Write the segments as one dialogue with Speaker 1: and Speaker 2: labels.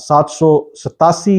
Speaker 1: 787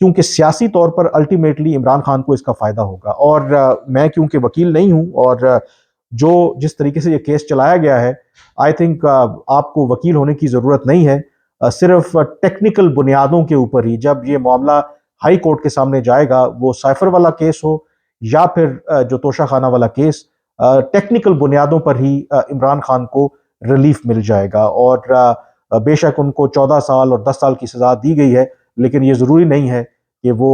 Speaker 1: کیونکہ سیاسی طور پر الٹیمیٹلی عمران خان کو اس کا فائدہ ہوگا. اور میں کیونکہ وکیل نہیں ہوں، اور جس طریقے سے یہ کیس چلایا گیا ہے، آئی تھنک آپ کو وکیل ہونے کی ضرورت نہیں ہے. صرف ٹیکنیکل بنیادوں کے اوپر ہی جب یہ معاملہ ہائی کورٹ کے سامنے جائے گا، وہ سائفر والا کیس ہو یا پھر جو توشہ خانہ والا کیس، ٹیکنیکل بنیادوں پر ہی عمران خان کو ریلیف مل جائے گا. اور بے شک ان کو 14 سال اور 10 سال کی سزا دی گئی ہے، لیکن یہ ضروری نہیں ہے کہ وہ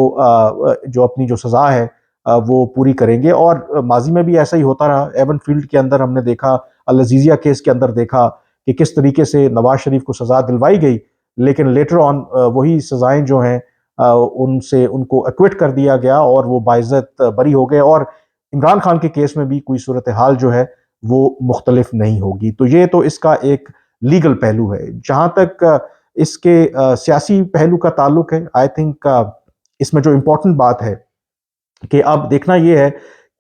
Speaker 1: جو اپنی جو سزا ہے وہ پوری کریں گے. اور ماضی میں بھی ایسا ہی ہوتا رہا. ایون فیلڈ کے اندر ہم نے دیکھا، العزیزیہ کیس کے اندر دیکھا کہ کس طریقے سے نواز شریف کو سزا دلوائی گئی، لیکن لیٹر آن وہی سزائیں جو ہیں ان کو ایکوٹ کر دیا گیا اور وہ باعزت بری ہو گئے. اور عمران خان کے کیس میں بھی کوئی صورتحال جو ہے وہ مختلف نہیں ہوگی. تو یہ تو اس کا ایک لیگل پہلو ہے. جہاں تک اس کے سیاسی پہلو کا تعلق ہے، آئی تھنک اس میں جو امپورٹنٹ بات ہے کہ اب دیکھنا یہ ہے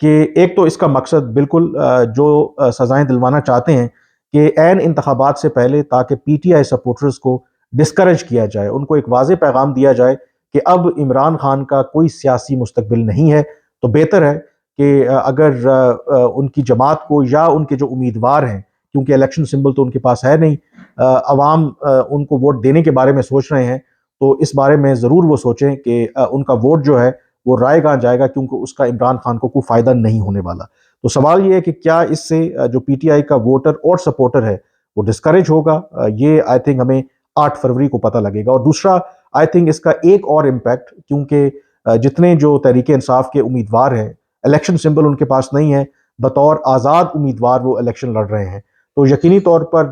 Speaker 1: کہ ایک تو اس کا مقصد بالکل جو سزائیں دلوانا چاہتے ہیں کہ عین انتخابات سے پہلے تاکہ پی ٹی آئی سپورٹرز کو ڈسکریج کیا جائے، ان کو ایک واضح پیغام دیا جائے کہ اب عمران خان کا کوئی سیاسی مستقبل نہیں ہے. تو بہتر ہے کہ اگر ان کی جماعت کو یا ان کے جو امیدوار ہیں، کیونکہ الیکشن سمبل تو ان کے پاس ہے نہیں، عوام ان کو ووٹ دینے کے بارے میں سوچ رہے ہیں، تو اس بارے میں ضرور وہ سوچیں کہ ان کا ووٹ جو ہے وہ رائے گاہ جائے گا، کیونکہ اس کا عمران خان کو کوئی فائدہ نہیں ہونے والا. تو سوال یہ ہے کہ کیا اس سے جو پی ٹی آئی کا ووٹر اور سپورٹر ہے وہ ڈسکریج ہوگا؟ یہ آئی تھنک ہمیں 8 فروری کو پتہ لگے گا. اور دوسرا آئی تھنک اس کا ایک اور امپیکٹ، کیونکہ جتنے جو تحریک انصاف کے امیدوار ہیں، الیکشن سمبل ان کے پاس نہیں ہے، بطور آزاد امیدوار وہ الیکشن لڑ رہے ہیں، تو یقینی طور پر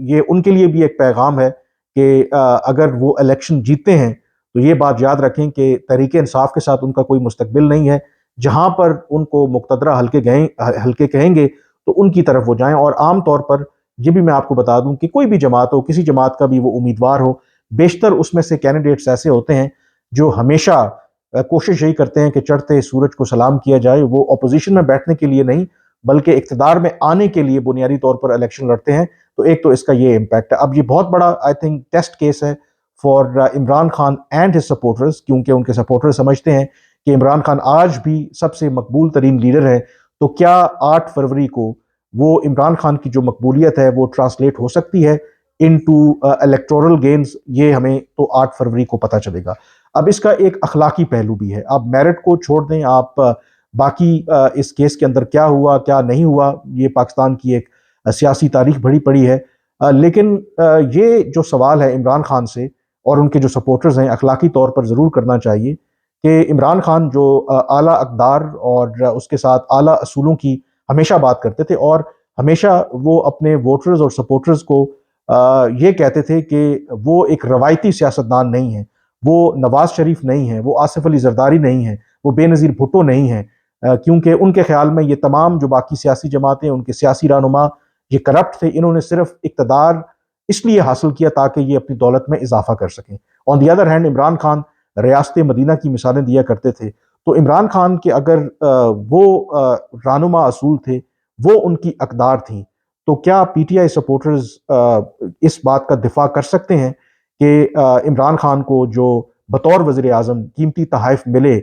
Speaker 1: یہ ان کے لیے بھی ایک پیغام ہے کہ اگر وہ الیکشن جیتتے ہیں تو یہ بات یاد رکھیں کہ تحریک انصاف کے ساتھ ان کا کوئی مستقبل نہیں ہے. جہاں پر ان کو مقتدرہ حلقے کہیں گے تو ان کی طرف وہ جائیں. اور عام طور پر یہ بھی میں آپ کو بتا دوں کہ کوئی بھی جماعت ہو، کسی جماعت کا بھی وہ امیدوار ہو، بیشتر اس میں سے کینڈیڈیٹس ایسے ہوتے ہیں جو ہمیشہ کوشش یہی کرتے ہیں کہ چڑھتے سورج کو سلام کیا جائے. وہ اپوزیشن میں بیٹھنے کے لیے نہیں بلکہ اقتدار میں آنے کے لیے بنیادی طور پر الیکشن لڑتے ہیں. تو ایک تو اس کا یہ امپیکٹ ہے. اب یہ بہت بڑا آئی تھنک ٹیسٹ کیس ہے for Imran Khan and his supporters, کیونکہ ان کے سپورٹر سمجھتے ہیں کہ عمران خان آج بھی سب سے مقبول ترین لیڈر ہے. تو کیا 8 فروری کو وہ عمران خان کی جو مقبولیت ہے وہ ٹرانسلیٹ ہو سکتی ہے انٹو الیکٹورل گینز؟ یہ ہمیں تو 8 فروری کو پتہ چلے گا. اب اس کا ایک اخلاقی پہلو بھی ہے. آپ میرٹ کو چھوڑ دیں، آپ باقی اس کیس کے اندر کیا ہوا کیا نہیں ہوا، یہ پاکستان کی ایک سیاسی تاریخ بڑی پڑی ہے، لیکن یہ جو سوال ہے عمران خان سے اور ان کے جو سپورٹرز ہیں، اخلاقی طور پر ضرور کرنا چاہیے کہ عمران خان جو اعلیٰ اقدار اور اس کے ساتھ اعلیٰ اصولوں کی ہمیشہ بات کرتے تھے، اور ہمیشہ وہ اپنے ووٹرز اور سپورٹرز کو یہ کہتے تھے کہ وہ ایک روایتی سیاستدان نہیں ہیں، وہ نواز شریف نہیں ہیں، وہ آصف علی زرداری نہیں ہیں، وہ بے نظیر بھٹو نہیں ہیں، کیونکہ ان کے خیال میں یہ تمام جو باقی سیاسی جماعتیں، ان کے سیاسی رہنما یہ کرپٹ تھے. انہوں نے صرف اقتدار اس لیے حاصل کیا تاکہ یہ اپنی دولت میں اضافہ کر سکیں. On the other hand Imran Khan ریاست مدینہ کی مثالیں دیا کرتے تھے. تو عمران خان کے اگر وہ رہنما اصول تھے، وہ ان کی اقدار تھیں، تو کیا پی ٹی آئی سپورٹرز اس بات کا دفاع کر سکتے ہیں کہ عمران خان کو جو بطور وزیر اعظم قیمتی تحائف ملے،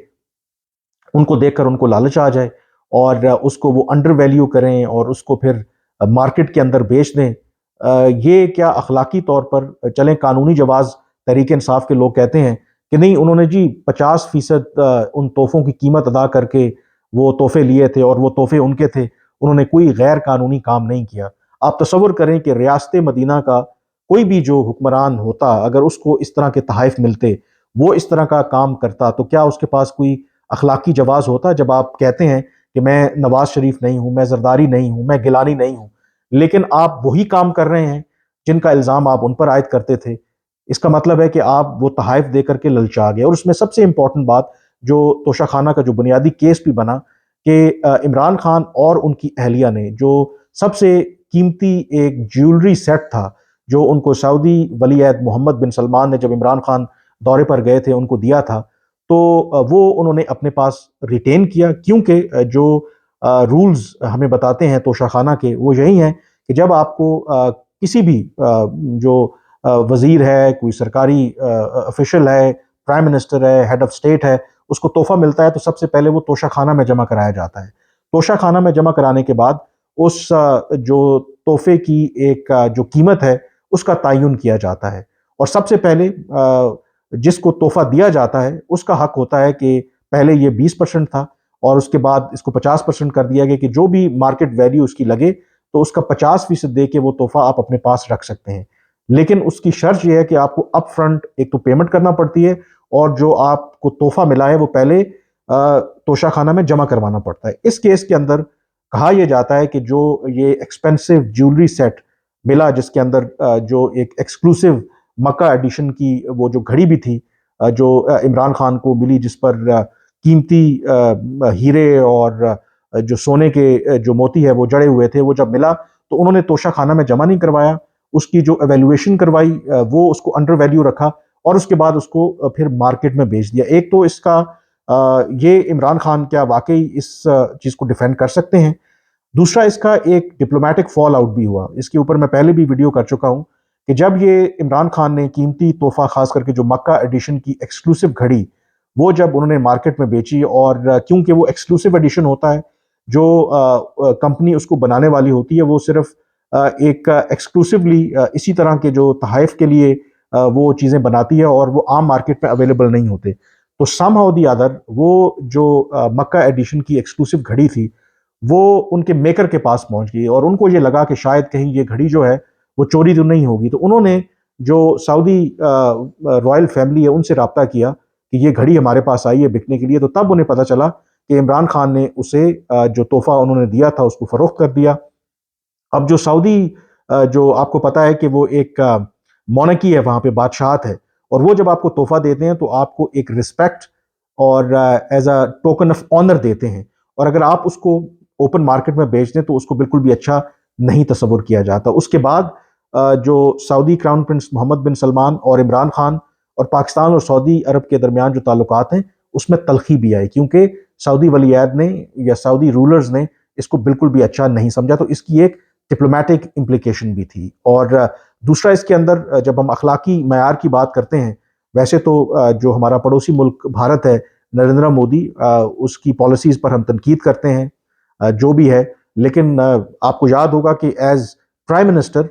Speaker 1: ان کو دیکھ کر ان کو لالچ آ جائے اور اس کو وہ انڈر ویلیو کریں اور اس کو پھر مارکیٹ کے اندر بیچ دیں؟ یہ کیا اخلاقی طور پر چلیں قانونی جواز تحریک انصاف کے لوگ کہتے ہیں کہ نہیں، انہوں نے جی 50% ان تحفوں کی قیمت ادا کر کے وہ تحفے لیے تھے اور وہ تحفے ان کے تھے، انہوں نے کوئی غیر قانونی کام نہیں کیا. آپ تصور کریں کہ ریاست مدینہ کا کوئی بھی جو حکمران ہوتا، اگر اس کو اس طرح کے تحائف ملتے، وہ اس طرح کا کام کرتا، تو کیا اس کے پاس کوئی اخلاقی جواز ہوتا؟ جب آپ کہتے ہیں کہ میں نواز شریف نہیں ہوں، میں زرداری نہیں ہوں، میں گیلانی نہیں ہوں، لیکن آپ وہی کام کر رہے ہیں جن کا الزام آپ ان پر عائد کرتے تھے. اس کا مطلب ہے کہ آپ وہ تحائف دے کر کے للچا گئے. اور اس میں سب سے امپورٹنٹ بات جو توشہ خانہ کا جو بنیادی کیس بھی بنا کہ عمران خان اور ان کی اہلیہ نے جو سب سے قیمتی ایک جیولری سیٹ تھا جو ان کو سعودی ولی عہد محمد بن سلمان نے جب عمران خان دورے پر گئے تھے ان کو دیا تھا، تو وہ انہوں نے اپنے پاس ریٹین کیا، کیونکہ جو رولز ہمیں بتاتے ہیں توشہ خانہ کے وہ یہی ہیں کہ جب آپ کو کسی بھی جو وزیر ہے، کوئی سرکاری افیشل ہے، پرائم منسٹر ہے، ہیڈ آف اسٹیٹ ہے، اس کو تحفہ ملتا ہے تو سب سے پہلے وہ توشہ خانہ میں جمع کرایا جاتا ہے۔ توشہ خانہ میں جمع کرانے کے بعد اس جو تحفے کی ایک جو قیمت ہے اس کا تعین کیا جاتا ہے، اور سب سے پہلے جس کو تحفہ دیا جاتا ہے اس کا حق ہوتا ہے کہ پہلے یہ 20% تھا اور اس کے بعد اس کو 50% کر دیا گیا کہ جو بھی مارکیٹ ویلیو اس کی لگے تو اس کا 50% دے کے وہ تحفہ آپ اپنے پاس رکھ سکتے ہیں۔ لیکن اس کی شرط یہ ہے کہ آپ کو اپ فرنٹ ایک تو پیمنٹ کرنا پڑتی ہے، اور جو آپ کو تحفہ ملا ہے وہ پہلے توشہ خانہ میں جمع کروانا پڑتا ہے۔ اس کیس کے اندر کہا یہ جاتا ہے کہ جو یہ ایکسپینسو جیولری سیٹ ملا، جس کے اندر جو ایک ایکسکلوسیو مکہ ایڈیشن کی وہ جو گھڑی بھی تھی جو عمران خان کو ملی، جس پر قیمتی ہیرے اور جو سونے کے جو موتی ہے وہ جڑے ہوئے تھے، وہ جب ملا تو انہوں نے توشہ خانہ میں جمع نہیں کروایا، اس کی جو ایویلویشن کروائی وہ اس کو انڈر ویلیو رکھا اور اس کے بعد اس کو پھر مارکیٹ میں بیچ دیا۔ ایک تو اس کا یہ عمران خان کیا واقعی اس چیز کو ڈیفینڈ کر سکتے ہیں؟ دوسرا اس کا ایک ڈپلومیٹک فال آؤٹ بھی ہوا، اس کے اوپر میں پہلے بھی ویڈیو کر چکا ہوں کہ جب یہ عمران خان نے قیمتی تحفہ خاص کر کے جو مکہ ایڈیشن کی ایکسکلوسیو گھڑی وہ جب انہوں نے مارکیٹ میں بیچی، اور کیونکہ وہ ایکسکلوسیو ایڈیشن ہوتا ہے، جو کمپنی اس کو بنانے والی ہوتی ہے وہ صرف ایک ایکسکلوسیولی اسی طرح کے جو تحائف کے لیے وہ چیزیں بناتی ہے اور وہ عام مارکیٹ میں اویلیبل نہیں ہوتے، تو سم ہاؤ دی ادر وہ جو مکہ ایڈیشن کی ایکسکلوسیو گھڑی تھی وہ ان کے میکر کے پاس پہنچ گئی، اور ان کو یہ لگا کہ شاید کہیں یہ گھڑی جو ہے وہ چوری تو نہیں ہوگی، تو انہوں نے جو سعودی رائل فیملی ہے ان سے رابطہ کیا کہ یہ گھڑی ہمارے پاس آئی ہے بکنے کے لیے، تو تب انہیں پتہ چلا کہ عمران خان نے اسے جو تحفہ انہوں نے دیا تھا اس کو فروخت کر دیا۔ اب جو سعودی جو آپ کو پتہ ہے کہ وہ ایک مونکی ہے، وہاں پہ بادشاہت ہے، اور وہ جب آپ کو تحفہ دیتے ہیں تو آپ کو ایک رسپیکٹ اور as a token of honour دیتے ہیں، اور اگر آپ اس کو اوپن مارکیٹ میں بیچ دیں تو اس کو بالکل بھی اچھا نہیں تصور کیا جاتا۔ اس کے بعد جو سعودی کراؤن پرنس محمد بن سلمان اور عمران خان اور پاکستان اور سعودی عرب کے درمیان جو تعلقات ہیں اس میں تلخی بھی آئی، کیونکہ سعودی ولی عہد نے یا سعودی رولرز نے اس کو بالکل بھی اچھا نہیں سمجھا، تو اس کی ایک ڈپلومیٹک امپلیکیشن بھی تھی۔ اور دوسرا اس کے اندر جب ہم اخلاقی معیار کی بات کرتے ہیں، ویسے تو جو ہمارا پڑوسی ملک بھارت ہے، نریندر مودی، اس کی پالیسیز پر ہم تنقید کرتے ہیں جو بھی ہے، لیکن آپ کو یاد ہوگا کہ ایز پرائم منسٹر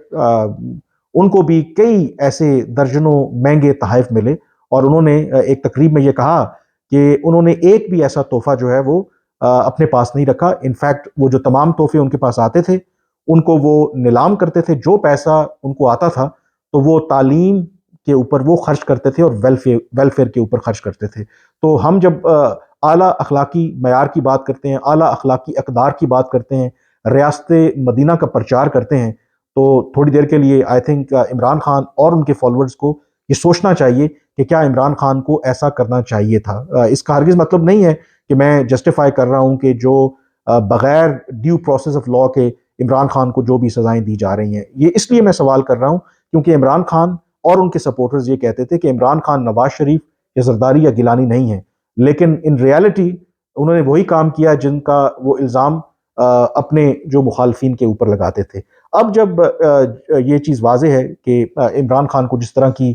Speaker 1: ان کو بھی کئی ایسے درجنوں مہنگے تحائف ملے، اور انہوں نے ایک تقریب میں یہ کہا کہ انہوں نے ایک بھی ایسا تحفہ جو ہے وہ اپنے پاس نہیں رکھا، انفیکٹ وہ جو تمام تحفے ان کے پاس آتے تھے ان کو وہ نیلام کرتے تھے، جو پیسہ ان کو آتا تھا تو وہ تعلیم کے اوپر وہ خرچ کرتے تھے اور ویلفیئر کے اوپر خرچ کرتے تھے۔ تو ہم جب اعلیٰ اخلاقی معیار کی بات کرتے ہیں، اعلیٰ اخلاقی اقدار کی بات کرتے ہیں، ریاست مدینہ کا پرچار کرتے ہیں، تو تھوڑی دیر کے لیے آئی تھنک عمران خان اور ان کے فالوورز کو یہ سوچنا چاہیے کہ کیا عمران خان کو ایسا کرنا چاہیے تھا۔ اس کا ہرگز مطلب نہیں ہے کہ میں جسٹیفائی کر رہا ہوں کہ جو بغیر ڈیو پروسیس آف لاء کے عمران خان کو جو بھی سزائیں دی جا رہی ہیں، یہ اس لیے میں سوال کر رہا ہوں کیونکہ عمران خان اور ان کے سپورٹرز یہ کہتے تھے کہ عمران خان نواز شریف یا زرداری یا گیلانی نہیں ہیں، لیکن ان ریالٹی انہوں نے وہی کام کیا جن کا وہ الزام اپنے جو مخالفین کے اوپر لگاتے تھے۔ اب جب یہ چیز واضح ہے کہ عمران خان کو جس طرح کی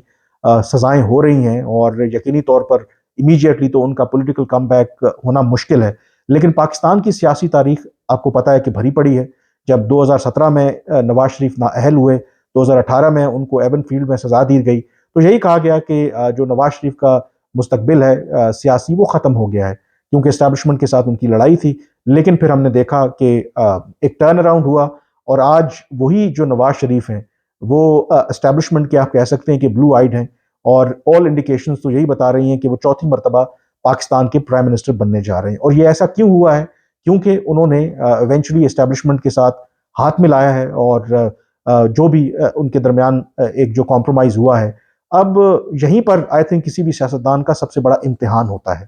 Speaker 1: سزائیں ہو رہی ہیں، اور یقینی طور پر امیجیٹلی تو ان کا پولیٹیکل کم بیک ہونا مشکل ہے، لیکن پاکستان کی سیاسی تاریخ آپ کو پتہ ہے کہ بھری پڑی ہے۔ جب 2017 میں نواز شریف نااہل ہوئے، 2018 میں ان کو ایون فیلڈ میں سزا دی گئی، تو یہی کہا گیا کہ جو نواز شریف کا مستقبل ہے سیاسی وہ ختم ہو گیا ہے، کیونکہ اسٹیبلشمنٹ کے ساتھ ان کی لڑائی تھی۔ لیکن پھر ہم نے دیکھا کہ ایک ٹرن اراؤنڈ ہوا، اور آج وہی جو نواز شریف ہیں وہ اسٹیبلشمنٹ کے آپ کہہ سکتے ہیں کہ بلو آئیڈ ہیں، اور آل انڈیکیشنز تو یہی بتا رہی ہیں کہ وہ چوتھی مرتبہ پاکستان کے پرائم منسٹر بننے جا رہے ہیں۔ اور یہ ایسا کیوں ہوا ہے؟ کیونکہ انہوں نے ایونچولی اسٹیبلشمنٹ کے ساتھ ہاتھ ملایا ہے، اور جو بھی ان کے درمیان ایک جو کمپرومائز ہوا ہے، اب یہیں پر آئی تھنک کسی بھی سیاستدان کا سب سے بڑا امتحان ہوتا ہے۔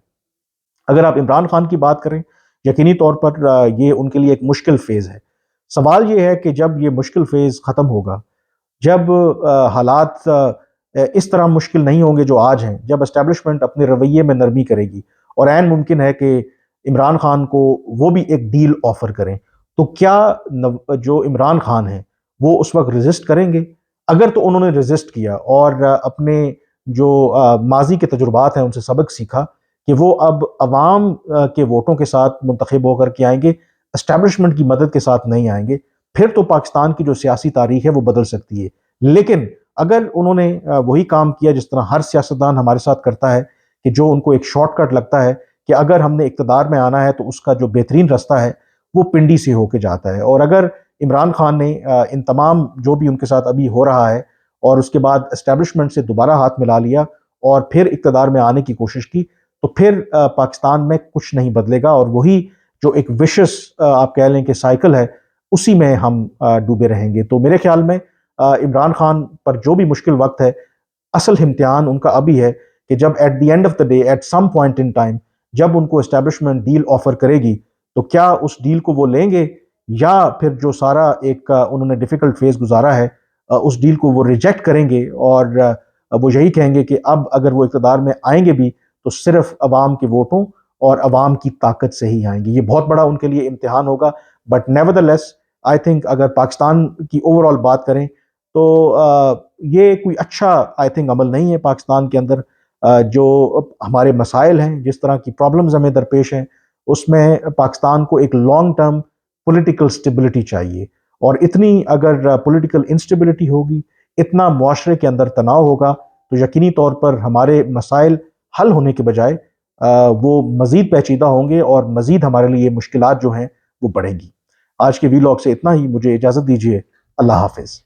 Speaker 1: اگر آپ عمران خان کی بات کریں، یقینی طور پر یہ ان کے لیے ایک مشکل فیز ہے۔ سوال یہ ہے کہ جب یہ مشکل فیز ختم ہوگا، جب حالات اس طرح مشکل نہیں ہوں گے جو آج ہیں، جب اسٹیبلشمنٹ اپنے رویے میں نرمی کرے گی، اور عین ممکن ہے کہ عمران خان کو وہ بھی ایک ڈیل آفر کریں، تو کیا جو عمران خان ہیں وہ اس وقت ریزسٹ کریں گے؟ اگر تو انہوں نے ریزسٹ کیا اور اپنے جو ماضی کے تجربات ہیں ان سے سبق سیکھا کہ وہ اب عوام کے ووٹوں کے ساتھ منتخب ہو کر کے آئیں گے، اسٹیبلشمنٹ کی مدد کے ساتھ نہیں آئیں گے، پھر تو پاکستان کی جو سیاسی تاریخ ہے وہ بدل سکتی ہے۔ لیکن اگر انہوں نے وہی کام کیا جس طرح ہر سیاستدان ہمارے ساتھ کرتا ہے کہ جو ان کو ایک شارٹ کٹ لگتا ہے کہ اگر ہم نے اقتدار میں آنا ہے تو اس کا جو بہترین راستہ ہے وہ پنڈی سے ہو کے جاتا ہے، اور اگر عمران خان نے ان تمام جو بھی ان کے ساتھ ابھی ہو رہا ہے اور اس کے بعد اسٹیبلشمنٹ سے دوبارہ ہاتھ ملا لیا اور پھر اقتدار میں آنے کی کوشش کی تو پھر پاکستان میں کچھ نہیں بدلے گا، اور وہی جو ایک وشس آپ کہہ لیں کہ سائیکل ہے اسی میں ہم ڈوبے رہیں گے۔ تو میرے خیال میں عمران خان پر جو بھی مشکل وقت ہے، اصل امتحان ان کا ابھی ہے کہ جب at the end of the day at some point in time جب ان کو اسٹیبلشمنٹ ڈیل آفر کرے گی تو کیا اس ڈیل کو وہ لیں گے، یا پھر جو سارا ایک انہوں نے ڈیفیکلٹ فیز گزارا ہے اس ڈیل کو وہ ریجیکٹ کریں گے اور وہ یہی کہیں گے کہ اب اگر وہ اقتدار میں آئیں گے بھی تو صرف عوام کے ووٹوں اور عوام کی طاقت سے ہی آئیں گے۔ یہ بہت بڑا ان کے لیے امتحان ہوگا، بٹ نیوردلیس آئی تھنک اگر پاکستان کی اوور آل بات کریں تو یہ کوئی اچھا آئی تھنک عمل نہیں ہے پاکستان کے اندر۔ جو ہمارے مسائل ہیں، جس طرح کی پرابلمز ہمیں درپیش ہیں، اس میں پاکستان کو ایک لانگ ٹرم پولیٹیکل سٹیبلٹی چاہیے، اور اتنی اگر پولیٹیکل انسٹیبلٹی ہوگی، اتنا معاشرے کے اندر تناؤ ہوگا تو یقینی طور پر ہمارے مسائل حل ہونے کے بجائے وہ مزید پیچیدہ ہوں گے اور مزید ہمارے لیے مشکلات جو ہیں وہ بڑھیں گی۔ آج کے ویلاگ سے اتنا ہی، مجھے اجازت دیجیے، اللہ حافظ۔